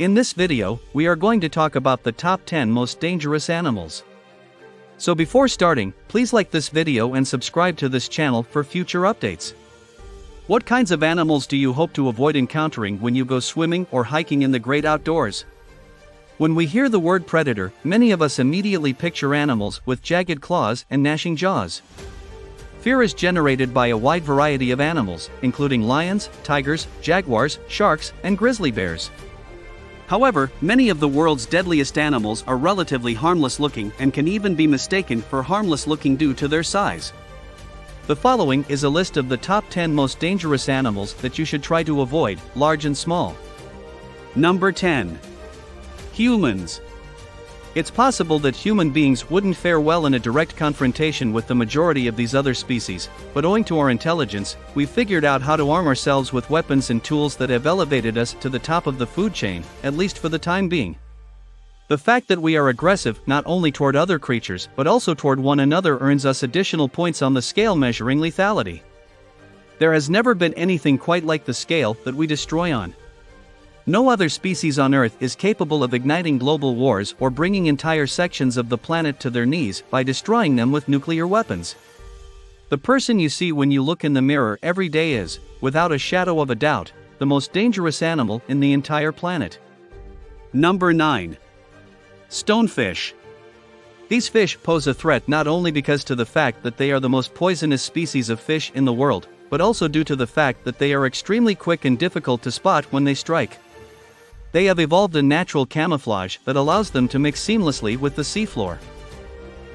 In this video, we are going to talk about the top 10 most dangerous animals. So before starting, please like this video and subscribe to this channel for future updates. What kinds of animals do you hope to avoid encountering when you go swimming or hiking in the great outdoors? When we hear the word predator, many of us immediately picture animals with jagged claws and gnashing jaws. Fear is generated by a wide variety of animals, including lions, tigers, jaguars, sharks, and grizzly bears. However, many of the world's deadliest animals are relatively harmless looking and can even be mistaken for harmless looking due to their size. The following is a list of the top 10 most dangerous animals that you should try to avoid, large and small. Number 10. Humans. It's possible that human beings wouldn't fare well in a direct confrontation with the majority of these other species, but owing to our intelligence, we've figured out how to arm ourselves with weapons and tools that have elevated us to the top of the food chain, at least for the time being. The fact that we are aggressive not only toward other creatures but also toward one another earns us additional points on the scale measuring lethality. There has never been anything quite like the scale that we destroy on. No other species on Earth is capable of igniting global wars or bringing entire sections of the planet to their knees by destroying them with nuclear weapons. The person you see when you look in the mirror every day is, without a shadow of a doubt, the most dangerous animal in the entire planet. Number 9. Stonefish. These fish pose a threat not only because to the fact that they are the most poisonous species of fish in the world, but also due to the fact that they are extremely quick and difficult to spot when they strike. They have evolved a natural camouflage that allows them to mix seamlessly with the seafloor.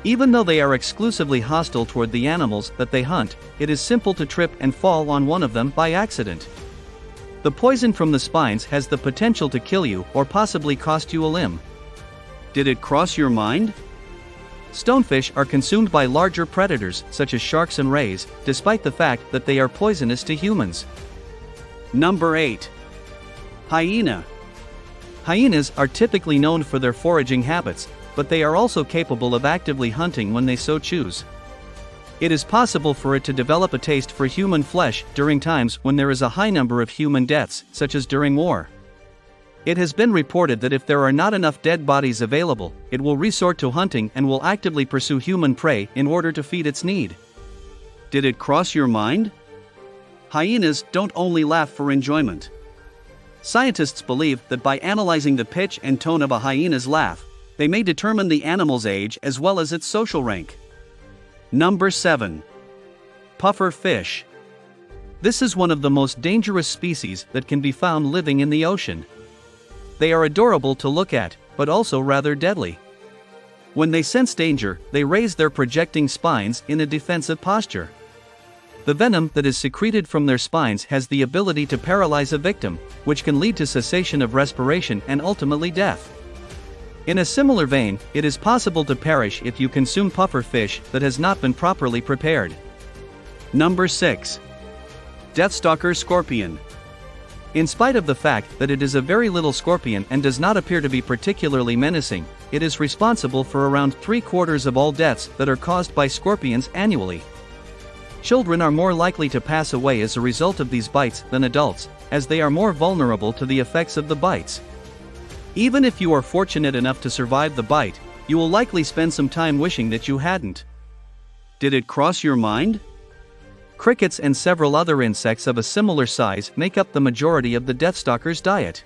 Even though they are exclusively hostile toward the animals that they hunt, it is simple to trip and fall on one of them by accident. The poison from the spines has the potential to kill you or possibly cost you a limb. Did it cross your mind? Stonefish are consumed by larger predators such as sharks and rays, despite the fact that they are poisonous to humans. Number 8. Hyena. Hyenas are typically known for their foraging habits, but they are also capable of actively hunting when they so choose. It is possible for it to develop a taste for human flesh during times when there is a high number of human deaths, such as during war. It has been reported that if there are not enough dead bodies available, it will resort to hunting and will actively pursue human prey in order to feed its need. Did it cross your mind? Hyenas don't only laugh for enjoyment. Scientists believe that by analyzing the pitch and tone of a hyena's laugh, they may determine the animal's age as well as its social rank. Number 7. Puffer fish. This is one of the most dangerous species that can be found living in the ocean. They are adorable to look at, but also rather deadly. When they sense danger, they raise their projecting spines in a defensive posture. The venom that is secreted from their spines has the ability to paralyze a victim, which can lead to cessation of respiration and ultimately death. In a similar vein, it is possible to perish if you consume puffer fish that has not been properly prepared. Number 6. Deathstalker scorpion. In spite of the fact that it is a very little scorpion and does not appear to be particularly menacing, it is responsible for around 3/4 of all deaths that are caused by scorpions annually. Children are more likely to pass away as a result of these bites than adults, as they are more vulnerable to the effects of the bites. Even if you are fortunate enough to survive the bite, you will likely spend some time wishing that you hadn't. Did it cross your mind? Crickets and several other insects of a similar size make up the majority of the deathstalker's diet.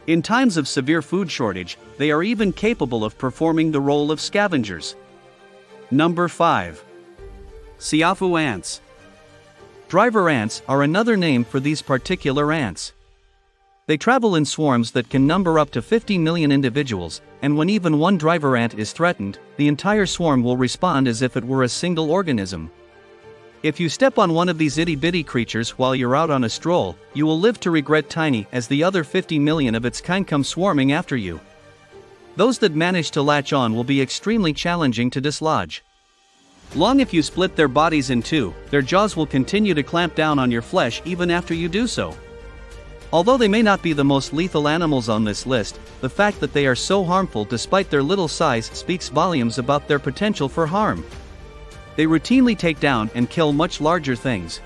In times of severe food shortage, they are even capable of performing the role of scavengers. Number 5. Siafu ants. Driver ants are another name for these particular ants. They travel in swarms that can number up to 50 million individuals, and when even one driver ant is threatened, the entire swarm will respond as if it were a single organism. If you step on one of these itty-bitty creatures while you're out on a stroll, you will live to regret tiny as the other 50 million of its kind come swarming after you. Those that manage to latch on will be extremely challenging to dislodge. Long if you split their bodies in two, their jaws will continue to clamp down on your flesh even after you do so. Although they may not be the most lethal animals on this list, the fact that they are so harmful despite their little size speaks volumes about their potential for harm. They routinely take down and kill much larger things.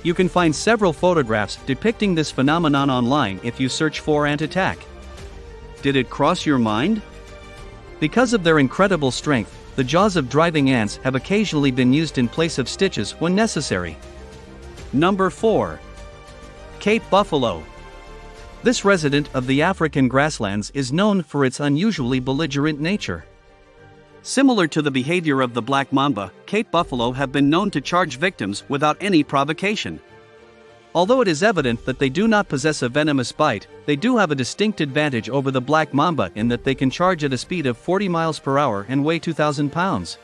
You can find several photographs depicting this phenomenon online if you search for ant attack. Did it cross your mind? Because of their incredible strength, the jaws of driving ants have occasionally been used in place of stitches when necessary. Number 4. Cape buffalo. This resident of the African grasslands is known for its unusually belligerent nature. Similar to the behavior of the black mamba, Cape buffalo have been known to charge victims without any provocation. Although it is evident that they do not possess a venomous bite, they do have a distinct advantage over the black mamba in that they can charge at a speed of 40 miles per hour and weigh 2,000 pounds.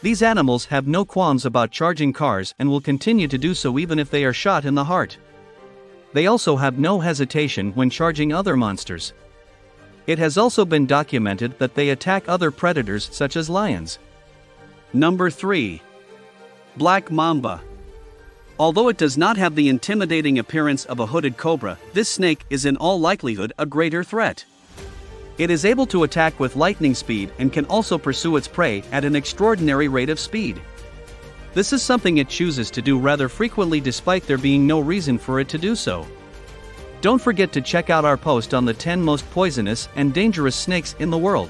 These animals have no qualms about charging cars and will continue to do so even if they are shot in the heart. They also have no hesitation when charging other monsters. It has also been documented that they attack other predators such as lions. Number 3. Black mamba. Although it does not have the intimidating appearance of a hooded cobra, this snake is in all likelihood a greater threat. It is able to attack with lightning speed and can also pursue its prey at an extraordinary rate of speed. This is something it chooses to do rather frequently despite there being no reason for it to do so. Don't forget to check out our post on the 10 most poisonous and dangerous snakes in the world.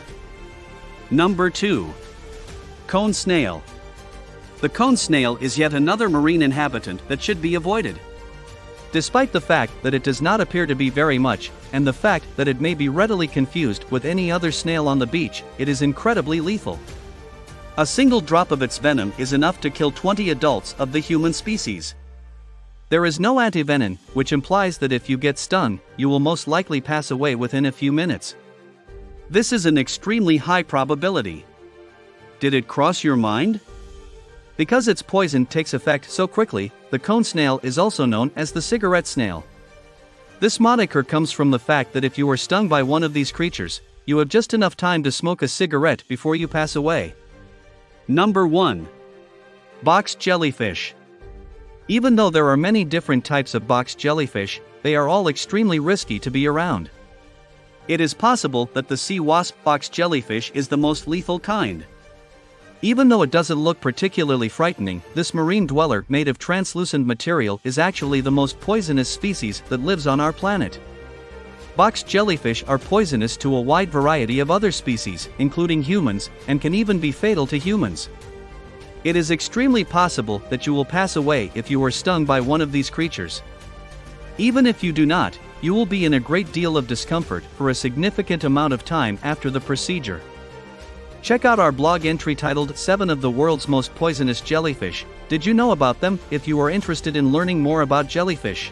Number 2. Cone snail. The cone snail is yet another marine inhabitant that should be avoided. Despite the fact that it does not appear to be very much, and the fact that it may be readily confused with any other snail on the beach, it is incredibly lethal. A single drop of its venom is enough to kill 20 adults of the human species. There is no antivenom, which implies that if you get stung, you will most likely pass away within a few minutes. This is an extremely high probability. Did it cross your mind? Because its poison takes effect so quickly, the cone snail is also known as the cigarette snail. This moniker comes from the fact that if you are stung by one of these creatures, you have just enough time to smoke a cigarette before you pass away. Number 1. Box jellyfish. Even though there are many different types of box jellyfish, they are all extremely risky to be around. It is possible that the sea wasp box jellyfish is the most lethal kind. Even though it doesn't look particularly frightening, this marine dweller made of translucent material is actually the most poisonous species that lives on our planet. Box jellyfish are poisonous to a wide variety of other species, including humans, and can even be fatal to humans. It is extremely possible that you will pass away if you are stung by one of these creatures. Even if you do not, you will be in a great deal of discomfort for a significant amount of time after the procedure. Check out our blog entry titled 7 of the World's Most Poisonous Jellyfish. Did you know about them? If you are interested in learning more about jellyfish.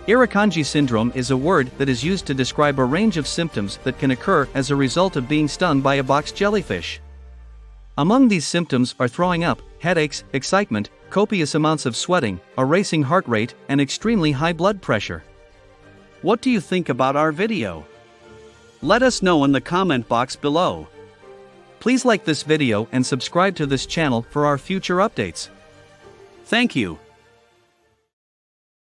Irukandji syndrome is a word that is used to describe a range of symptoms that can occur as a result of being stung by a box jellyfish. Among these symptoms are throwing up, headaches, excitement, copious amounts of sweating, a racing heart rate, and extremely high blood pressure. What do you think about our video? Let us know in the comment box below. Please like this video and subscribe to this channel for our future updates. Thank you.